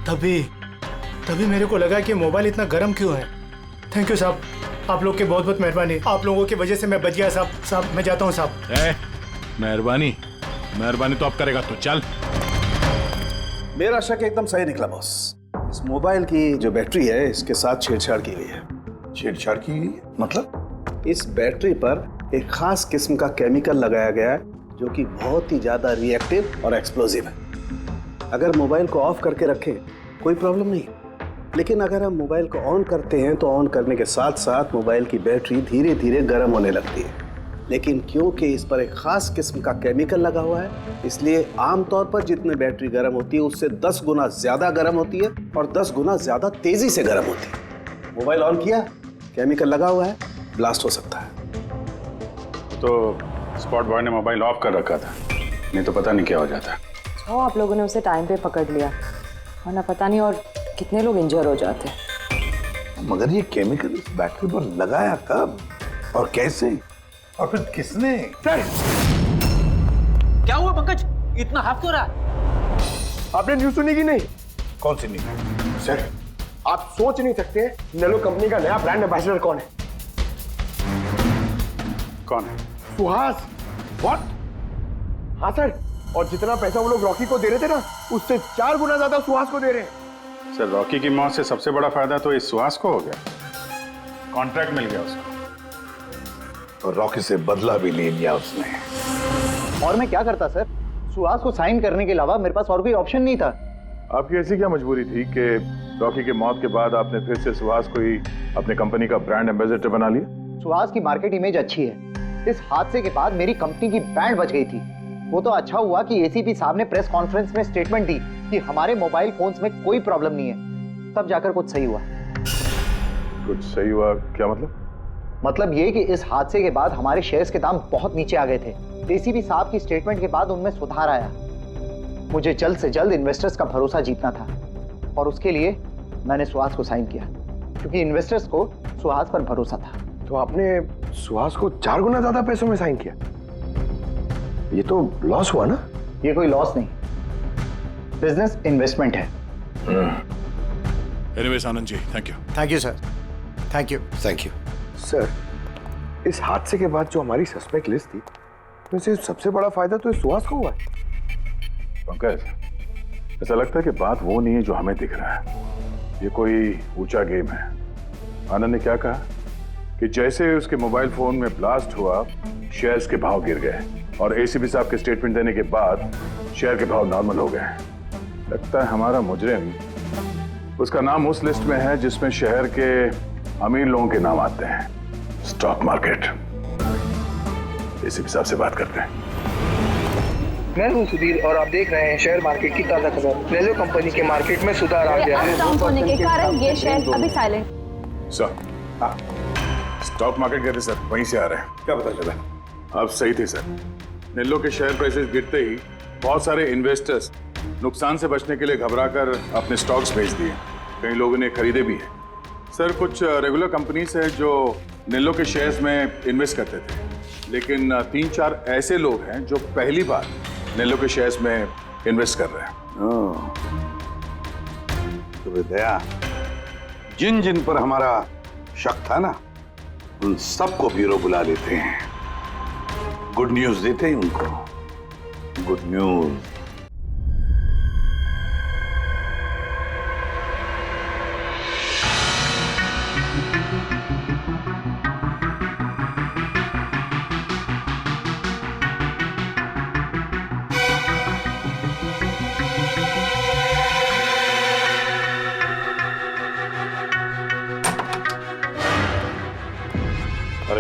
तभी मेरे को लगा कि मोबाइल इतना गर्म क्यों है। थैंक यू साहब, आप लोग के बहुत बहुत मेहरबानी। आप लोगों की वजह से मैं बच गया साहब। साहब मैं जाता हूँ साहब। मेहरबानी तो अब करेगा तो चल। मेरा शक एकदम सही निकला बॉस। इस मोबाइल की जो बैटरी है, इसके साथ छेड़छाड़ की गई है। छेड़छाड़ की गई मतलब? इस बैटरी पर एक खास किस्म का केमिकल लगाया गया है, जो कि बहुत ही ज्यादा रिएक्टिव और एक्सप्लोजिव है। अगर मोबाइल को ऑफ करके रखें कोई प्रॉब्लम नहीं, लेकिन अगर हम मोबाइल को ऑन करते हैं तो ऑन करने के साथ साथ मोबाइल की बैटरी धीरे धीरे गर्म होने लगती है। लेकिन क्योंकि इस पर एक खास किस्म का केमिकल लगा हुआ है, इसलिए आमतौर पर जितनी बैटरी गर्म होती है उससे 10 गुना ज्यादा गर्म होती है और 10 गुना ज्यादा तेजी से गर्म होती है। मोबाइल ऑन किया, केमिकल लगा हुआ है, ब्लास्ट हो सकता है। तो स्पॉट बॉय ने मोबाइल ऑफ कर रखा था, नहीं तो पता नहीं क्या हो जाता। आप लोगों ने उसे टाइम पे पकड़ लिया, वरना पता नहीं और कितने लोग इंजर हो जाते। मगर ये केमिकल इस बैटरी पर लगाया कब और कैसे, और फिर किसने? सर क्या हुआ पंकज, इतना हाफ क्यों रहा? आपने न्यूज सुनी कि नहीं? कौन सी नहीं? सर आप सोच नहीं सकते नेलो कंपनी का नया ब्रांड एम्बेसडर कौन है? कौन है? सुहास। व्हाट? हाँ सर, और जितना पैसा वो लोग रॉकी को दे रहे थे ना, उससे 4 गुना ज्यादा सुहास को दे रहे हैं। सर रॉकी की मौत से सबसे बड़ा फायदा तो इस सुहास को हो गया, कॉन्ट्रैक्ट मिल गया उसको, और रॉकी से बदला भी ले लिया उसने। और मैं क्या करता सर, सुहास को साइन करने के अलावा मेरे पास और कोई ऑप्शन नहीं था। आपकी ऐसी क्या मजबूरी थी कि रॉकी के मौत के बाद आपने फिर से सुहास को ही अपने कंपनी का ब्रांड एम्बेसडर बना लिया? सुहास की मार्केट इमेज अच्छी है, इस हादसे के बाद मेरी कंपनी की ब्रांड बच गई थी। वो तो अच्छा हुआ कि एसीपी साहब ने प्रेस कॉन्फ्रेंस में स्टेटमेंट दी कि हमारे मोबाइल फोन्स में कोई प्रॉब्लम नहीं है, तब जाकर कुछ सही हुआ। कुछ सही हुआ क्या मतलब? मतलब ये कि इस हादसे के बाद हमारे शेयर्स के दाम बहुत नीचे आ गए थे। एसीपी साहब की स्टेटमेंट के बाद उनमें सुधार आया। मुझे जल्द से जल्द इन्वेस्टर्स का भरोसा जीतना था, और उसके लिए मैंने सुहास को साइन किया, क्योंकि इन्वेस्टर्स को सुहास पर भरोसा था। तो आपने सुहास को 4 गुना ज्यादा पैसों में साइन किया? ये तो लॉस हुआ ना? ये कोई लॉस नहीं, बिजनेस इन्वेस्टमेंट है। Anyways Anand ji, thank you. Thank you sir, thank you. Thank you sir, इस हादसे के बाद जो हमारी सस्पेक्ट लिस्ट थी, वैसे सबसे बड़ा फायदा तो इस सुहास को हुआ है। पंकज, ऐसा लगता है कि बात वो नहीं है जो हमें दिख रहा है, ये कोई ऊंचा गेम है। आनंद ने क्या कहा कि जैसे उसके मोबाइल फोन में ब्लास्ट हुआ, शेयर्स के भाव गिर गए, और एसीपी साहब के स्टेटमेंट देने के बाद शेयर के भाव नॉर्मल हो गए। लगता है हमारा मुजरिम, उसका नाम उस लिस्ट में है जिसमें शहर के अमीर लोगों के नाम आते हैं, स्टॉक मार्केट। एसीपी साहब से बात करते हैं। मैं हूं सुधीर और आप देख रहे हैं शेयर मार्केट की ताजा खबर। नेलो कंपनी के मार्केट में सुधार आ गया है। डाउन होने के कारण ये शेयर अभी साइलेंट। सर, स्टॉक मार्केट गए थे सर, वहीं से आ रहे हैं। क्या पता चला? आप सही थे सर, नेलो के शेयर प्राइसेस गिरते ही बहुत सारे इन्वेस्टर्स नुकसान से बचने के लिए घबराकर अपने स्टॉक्स बेच दिए, कई लोगों ने खरीदे भी हैं। सर कुछ रेगुलर कंपनीज है जो नेलो के शेयर्स में इन्वेस्ट करते थे, लेकिन 3-4 ऐसे लोग हैं जो पहली बार नेलो के शेयर्स में इन्वेस्ट कर रहे हैं। तो दया, जिन जिन पर हमारा शक था ना, उन सबको ब्यूरो बुला लेते हैं, गुड न्यूज देते हैं उनको, गुड न्यूज।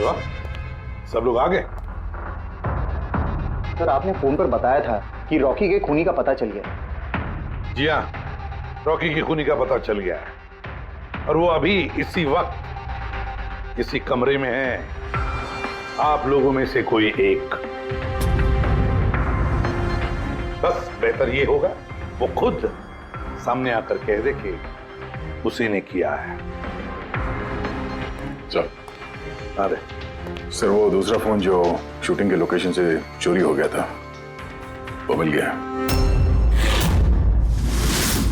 वाह, सब लोग आ गए। सर आपने फोन पर बताया था कि रॉकी के खूनी का पता चल गया। जी हाँ, रॉकी की खूनी का पता चल गया है और वो अभी इसी वक्त इसी कमरे में है। आप लोगों में से कोई एक, बस बेहतर ये होगा वो खुद सामने आकर कह दे कि उसी ने किया है। चल आ रहे सर, वो दूसरा फोन जो शूटिंग के लोकेशन से चोरी हो गया था वो मिल गया।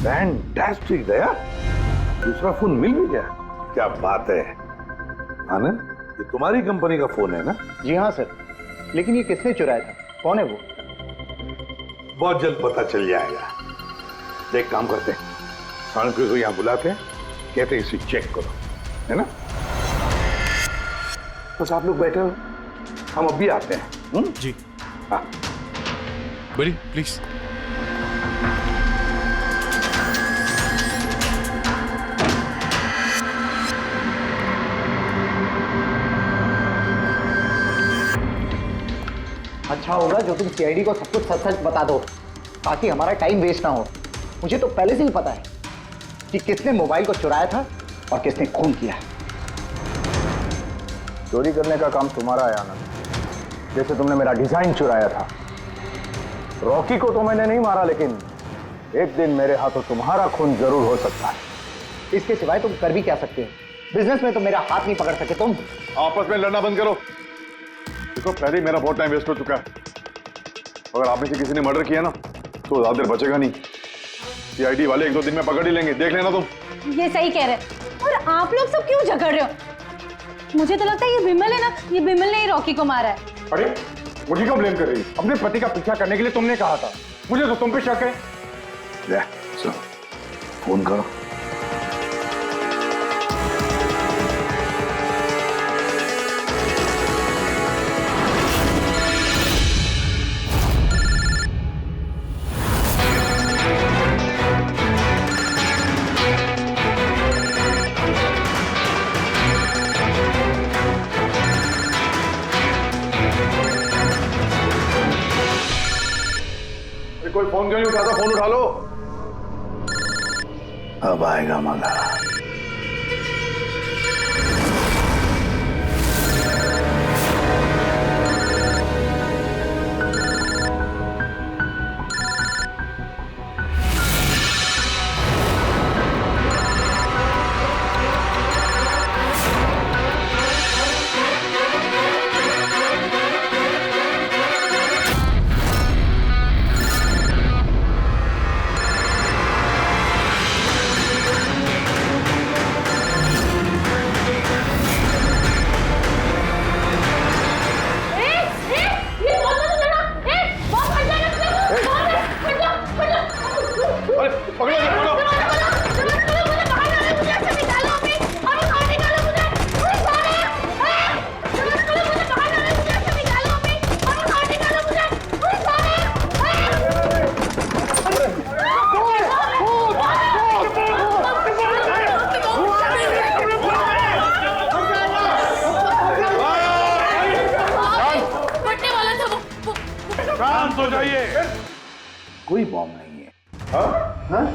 फैंटास्टिक दया, दूसरा फोन मिल भी गया, क्या बात है। आनंद, ये तुम्हारी कंपनी का फोन है ना? जी हाँ सर, लेकिन ये किसने चुराया था, कौन है वो? बहुत जल्द पता चल जाएगा। एक काम करते हैं, सानवी को यहाँ बुलाते हैं, कहते हैं इसे चेक करो, है ना? बस आप लोग बैठे हो, हम अभी आते हैं। जी हाँ बड़ी प्लीज। अच्छा होगा जो तुम सीआईडी को सब कुछ सच सच बता दो, ताकि हमारा टाइम वेस्ट ना हो। मुझे तो पहले से ही पता है कि किसने मोबाइल को चुराया था और किसने खून किया। चोरी करने का काम तुम्हारा है आनंद, जैसे तुमने मेरा डिजाइन चुराया था। रॉकी को तो मैंने नहीं मारा, लेकिन एक दिन मेरे हाथों तुम्हारा खून जरूर हो सकता है। इसके सिवाय तुम कर भी क्या सकते हो? बिजनेस में तो मेरा हाथ नहीं पकड़ सके तुम। आपस में लड़ना बंद करो। देखो पहले ही मेरा बहुत टाइम वेस्ट हो चुका है। अगर आप में से किसी ने मर्डर किया ना तो ज्यादा देर बचेगा नहीं। सीआईडी वाले 1-2 दिन में पकड़ ही लेंगे, देख लेना तुम। ये सही कह रहे हैं। और आप लोग सब क्यों झगड़ रहे हो? मुझे तो लगता है ये बिमल है ना, ये बिमल ने ही रॉकी को मारा है। अरे मुझे क्यों ब्लेम कर रही है? अपने पति का पीछा करने के लिए तुमने कहा था, मुझे तो तुम पे शक है। ले, चलो फोन करो। कोई फोन क्यों नहीं उठाता? फोन उठा लो। अब आएगा मजा। शांत हो जाइए, कोई बॉम्ब नहीं है। हाँ?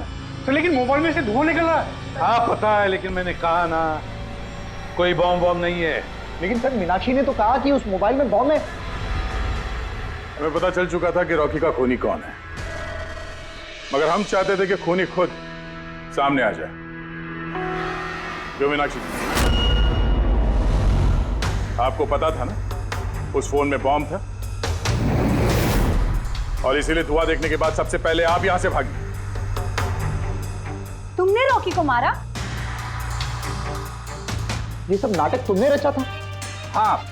तो लेकिन मोबाइल में से धुआं निकल रहा है। हाँ पता है, लेकिन मैंने कहा ना कोई बॉम्ब नहीं है। लेकिन सर मीनाक्षी ने तो कहा कि उस मोबाइल में बॉम्ब है। हमें पता चल चुका था कि रॉकी का खूनी कौन है, मगर हम चाहते थे कि खूनी खुद सामने आ जाए। जो मीनाक्षी, आपको पता था ना उस फोन में बॉम्ब था, और इसीलिए धुआं देखने के बाद सबसे पहले आप यहां से भागी। तुमने रॉकी को मारा? ये सब नाटक तुमने रचा था? हाँ,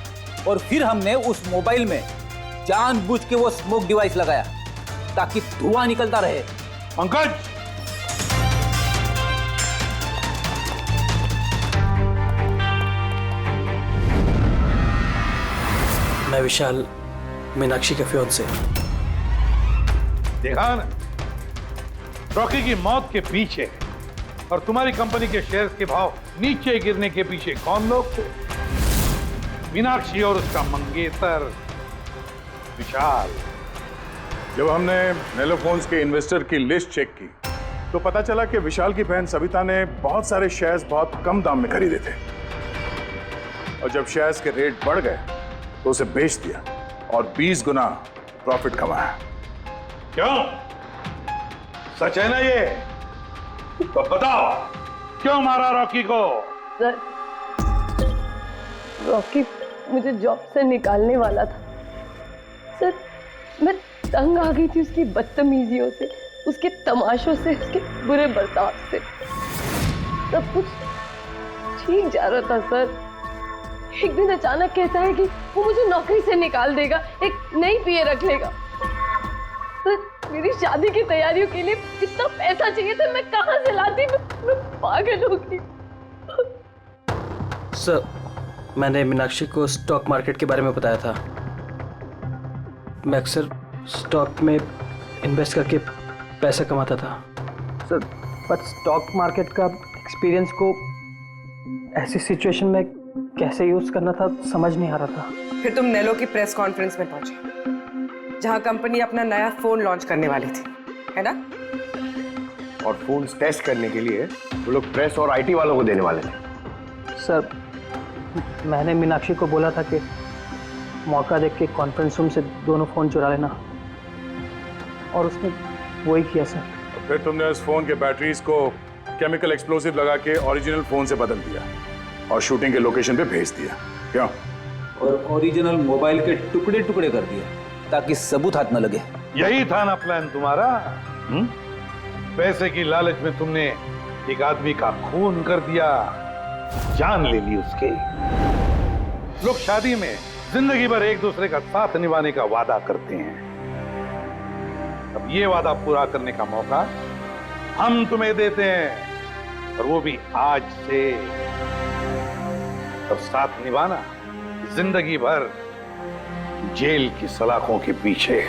और फिर हमने उस मोबाइल में जानबूझ के वो स्मोक डिवाइस लगाया ताकि धुआं निकलता रहे। पंकज, मैं विशाल, मीनाक्षी के फियांसे। देखा ना, रॉकी की मौत के पीछे और तुम्हारी कंपनी के शेयर्स के भाव नीचे गिरने के पीछे कौन लोग थे? मीनाक्षी और उसका मंगेतर विशाल। जब हमने नेलोफोन्स के इन्वेस्टर की लिस्ट चेक की तो पता चला कि विशाल की बहन सविता ने बहुत सारे शेयर्स बहुत कम दाम में खरीदे थे और जब शेयर्स के रेट बढ़ गए तो उसे बेच दिया और 20 गुना प्रॉफिट कमाया। क्यों? सच है ना ये? तो बताओ क्यों मारा रॉकी को? सर, रॉकी मुझे जॉब से निकालने वाला था सर। मैं तंग आ गई थी उसकी बदतमीजियों से, उसके तमाशों से, उसके बुरे बर्ताव से। सब कुछ ठीक जा रहा था सर। एक दिन अचानक कहता है कि वो मुझे नौकरी से निकाल देगा, एक नई पीए रख लेगा। सर, मेरी शादी की तैयारियों के लिए कितना पैसा चाहिए था, मैं कहां से लाती? मैं पागल हो गई। सर, मैंने मीनाक्षी को स्टॉक मार्केट के बारे में बताया था। मैं अक्सर स्टॉक में इन्वेस्ट करके पैसा कमाता था। सर, पर स्टॉक मार्केट का एक्सपीरियंस को ऐसी सिचुएशन में कैसे यूज करना था समझ नहीं आ रहा था। फिर तुम नेलो की प्रेस कॉन्फ्रेंस में पहुंचे जहां कंपनी अपना नया फोन लॉन्च करने वाली थी, है ना? और फोन टेस्ट करने के लिए वो लोग प्रेस और आईटी वालों को देने वाले थे। सर, मैंने मीनाक्षी को बोला था कि मौका देख के कॉन्फ्रेंस रूम से दोनों फोन चुरा लेना, और उसने वही किया सर। फिर तुमने उस फोन के बैटरीज को केमिकल एक्सप्लोसिव लगा के ओरिजिनल फोन से बदल दिया और शूटिंग के लोकेशन पे भेज दिया। क्यों? और ओरिजिनल मोबाइल के टुकड़े टुकड़े कर दिए ताकि सबूत हाथ न लगे। यही था ना प्लान तुम्हारा? पैसे की लालच में तुमने एक आदमी का खून कर दिया, जान ले ली उसके। लोग शादी में जिंदगी भर एक दूसरे का साथ निभाने का वादा करते हैं। अब ये वादा पूरा करने का मौका हम तुम्हें देते हैं, और वो भी आज से। अब साथ निभाना जिंदगी भर जेल की सलाखों के पीछे।